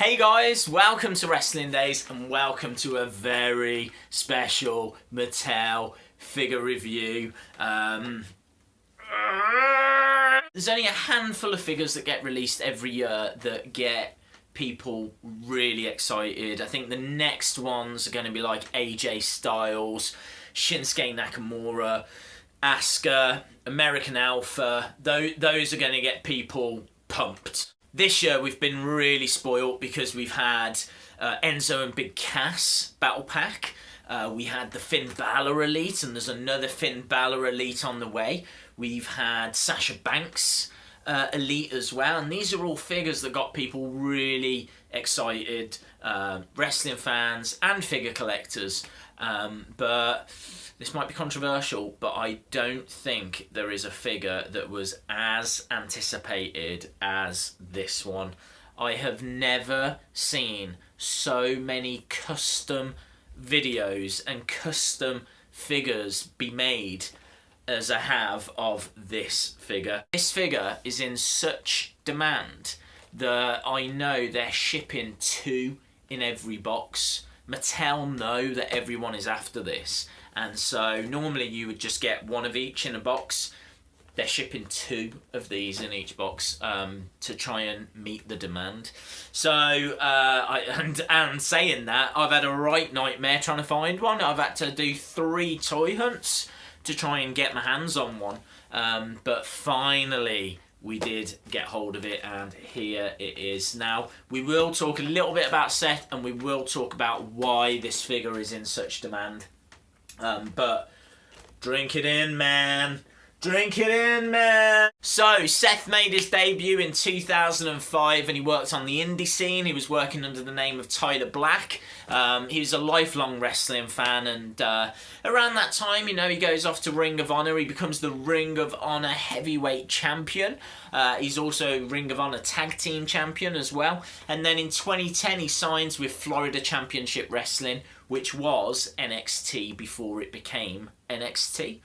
Hey guys, welcome to Wrestling Days and welcome to a very special Mattel figure review. There's only a handful of figures that get released every year that get people really excited. I think the next ones are going to be like AJ Styles, Shinsuke Nakamura, Asuka, American Alpha. Those are going to get people pumped. This year we've been really spoiled because we've had Enzo and Big Cass Battle Pack. We had the Finn Balor Elite, and there's another Finn Balor Elite on the way. We've had Sasha Banks Elite as well, and these are all figures that got people really excited, wrestling fans and figure collectors. But this might be controversial, but I don't think there is a figure that was as anticipated as this one. I have never seen so many custom videos and custom figures be made as I have of this figure. This figure is in such demand that I know they're shipping 2 in every box. Mattel know that everyone is after this, and so normally you would just get 1 of each in a box. They're shipping 2 of these in each box to try and meet the demand. So, and saying that, I've had a right nightmare trying to find one. I've had to do 3 toy hunts to try and get my hands on one. But finally, we did get hold of it, and here it is. Now, we will talk a little bit about Seth, and we will talk about why this figure is in such demand. But drink it in, man. Drink it in, man. So, Seth made his debut in 2005 and he worked on the indie scene. He was working under the name of Tyler Black. He was a lifelong wrestling fan, and around that time, you know, he goes off to Ring of Honor. He becomes the Ring of Honor heavyweight champion. He's also Ring of Honor tag team champion as well. And then in 2010, he signs with Florida Championship Wrestling, which was NXT before it became NXT.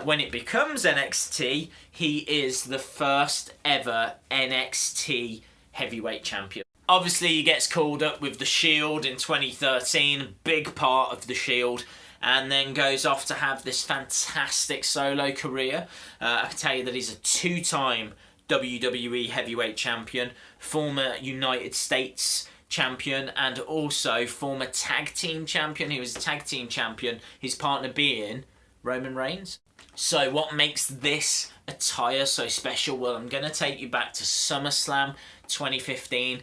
When it becomes NXT, he is the first ever NXT heavyweight champion. Obviously, he gets called up with the Shield in 2013, a big part of the Shield, and then goes off to have this fantastic solo career. I can tell you that he's a 2-time WWE heavyweight champion, former United States champion, and also former tag team champion. He was a tag team champion, his partner being Roman Reigns. So what makes this attire so special? Well, I'm going to take you back to Summerslam 2015.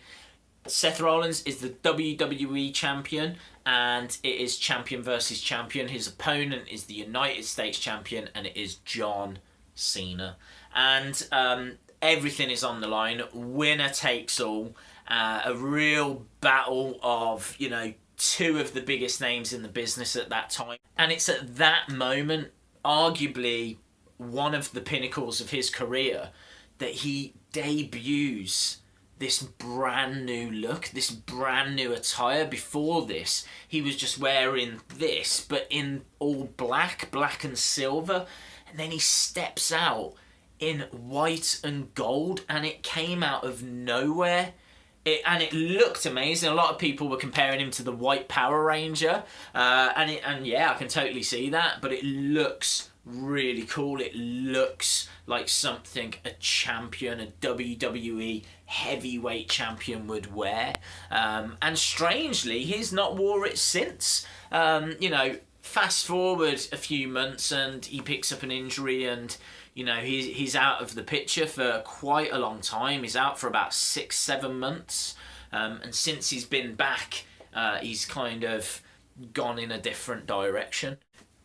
Seth Rollins is the WWE champion, and it is champion versus champion. His opponent is the United States champion, and it is John Cena. And everything is on the line. Winner takes all. A real battle of, you know, 2 of the biggest names in the business at that time. And it's at that moment, arguably one of the pinnacles of his career, that he debuts this brand new look, this brand new attire. Before this, he was just wearing this, but in all black and silver. And then he steps out in white and gold, and it came out of nowhere. And it looked amazing. A lot of people were comparing him to the White Power Ranger, and yeah, I can totally see that. But it looks really cool. It looks like something a champion, a WWE heavyweight champion would wear. And strangely, he's not wore it since. You know, fast forward a few months, and he picks up an injury, and you know, he's out of the picture for quite a long time. He's out for about 6-7 months. And since he's been back, he's kind of gone in a different direction.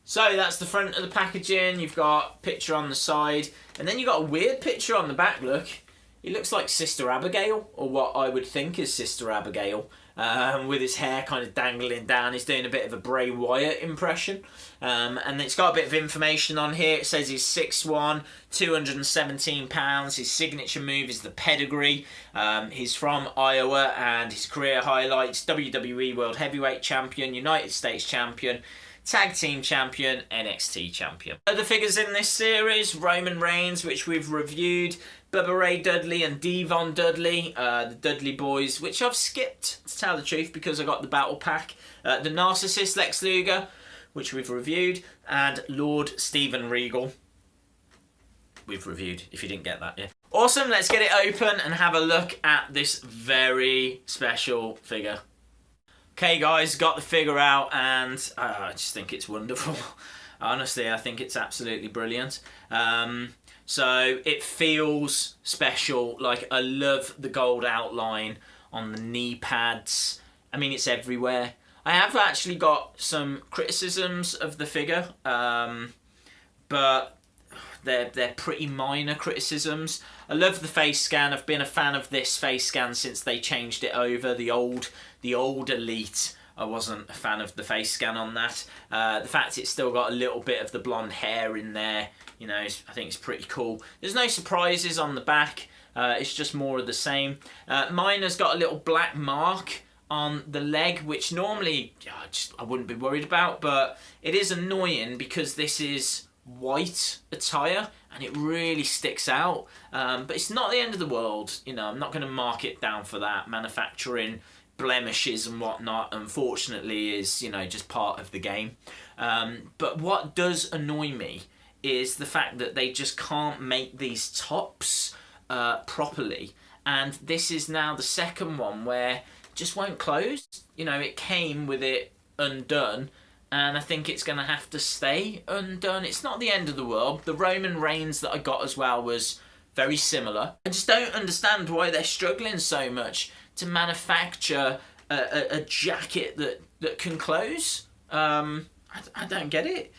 So that's the front of the packaging. You've got a picture on the side, and then you've got a weird picture on the back. Look, he looks like Sister Abigail, or what I would think is Sister Abigail, with his hair kind of dangling down. He's doing a bit of a Bray Wyatt impression. And it's got a bit of information on here. It says he's 6'1", 217 pounds. His signature move is the pedigree. He's from Iowa, and his career highlights: WWE World Heavyweight Champion, United States Champion, Tag Team Champion, NXT Champion. Other figures in this series: Roman Reigns, which we've reviewed, Bubba Ray Dudley and Devon Dudley, the Dudley Boys, which I've skipped, to tell the truth, because I got the battle pack. The Narcissist Lex Luger, which we've reviewed, and Lord Steven Regal, we've reviewed, if you didn't get that yet. Awesome, let's get it open and have a look at this very special figure. Okay guys, got the figure out, and I just think it's wonderful. Honestly, I think it's absolutely brilliant. So it feels special. Like, I love the gold outline on the knee pads. I mean, it's everywhere. I have actually got some criticisms of the figure, but they're pretty minor criticisms. I love the face scan. I've been a fan of this face scan since they changed it over. The old Elite, I wasn't a fan of the face scan on that. The fact it's still got a little bit of the blonde hair in there, you know, I think it's pretty cool. There's no surprises on the back. It's just more of the same. Mine has got a little black mark on the leg, which normally I wouldn't be worried about, but it is annoying because this is white attire and it really sticks out. But it's not the end of the world, you know. I'm not going to mark it down for that. Manufacturing blemishes and whatnot, unfortunately, is, you know, just part of the game. But what does annoy me is the fact that they just can't make these tops properly, and this is now the second one where it just won't close. You know, it came with it undone, and I think it's going to have to stay undone. It's not the end of the world. The Roman Reigns that I got as well was very similar. I just don't understand why they're struggling so much to manufacture a jacket that can close. I don't get it.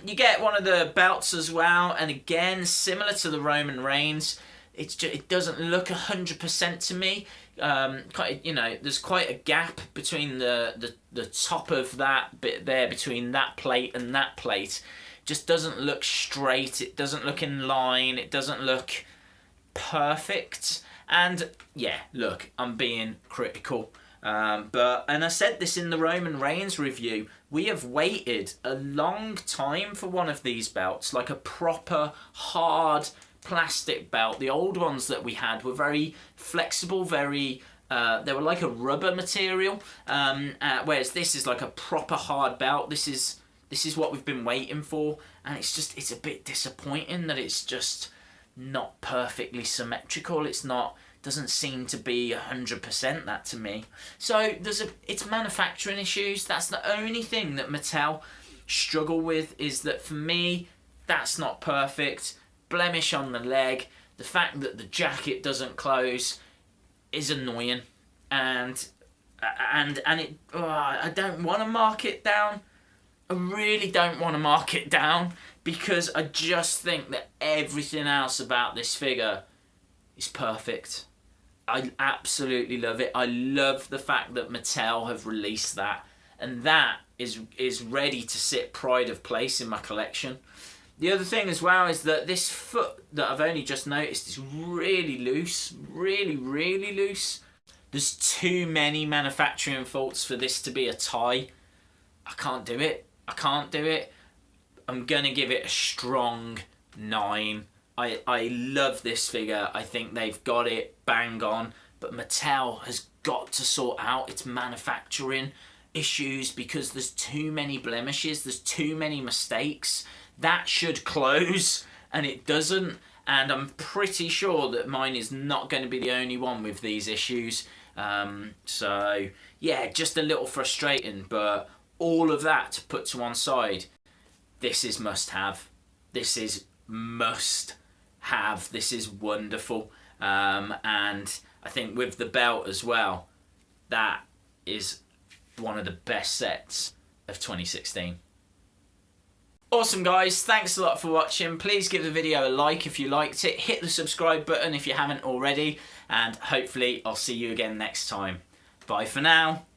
You get one of the belts as well, and again, similar to the Roman Reigns, it doesn't look 100% to me. You know, there's quite a gap between the top of that bit there, between that plate and that plate. Just doesn't look straight. It doesn't look in line. It doesn't look perfect. And yeah, look, I'm being critical. And I said this in the Roman Reigns review, we have waited a long time for one of these belts, like a proper hard plastic belt. The old ones that we had were very flexible, very they were like a rubber material, whereas this is like a proper hard belt. This is what we've been waiting for, and it's a bit disappointing that it's just not perfectly symmetrical. Doesn't seem to be 100% that to me. So it's manufacturing issues. That's the only thing that Mattel struggle with, is that for me, that's not perfect. Blemish on the leg, the fact that the jacket doesn't close is annoying, and I don't want to mark it down. I really don't want to mark it down, because I just think that everything else about this figure is perfect. I absolutely love it. I love the fact that Mattel have released that, and that is ready to sit pride of place in my collection. The other thing as well is that this foot that I've only just noticed is really loose, really loose. There's too many manufacturing faults for this to be a tie. I can't do it. I'm gonna give it a strong 9. I love this figure. I think they've got it bang on, but Mattel has got to sort out its manufacturing issues, because there's too many blemishes, there's too many mistakes. That should close, and it doesn't, and I'm pretty sure that mine is not going to be the only one with these issues. So yeah, just a little frustrating, but all of that to put to one side, this is must have. This is must have. This is wonderful. And I think with the belt as well, that is one of the best sets of 2016. Awesome guys, thanks a lot for watching. Please give the video a like if you liked it. Hit the subscribe button if you haven't already, and hopefully I'll see you again next time. Bye for now.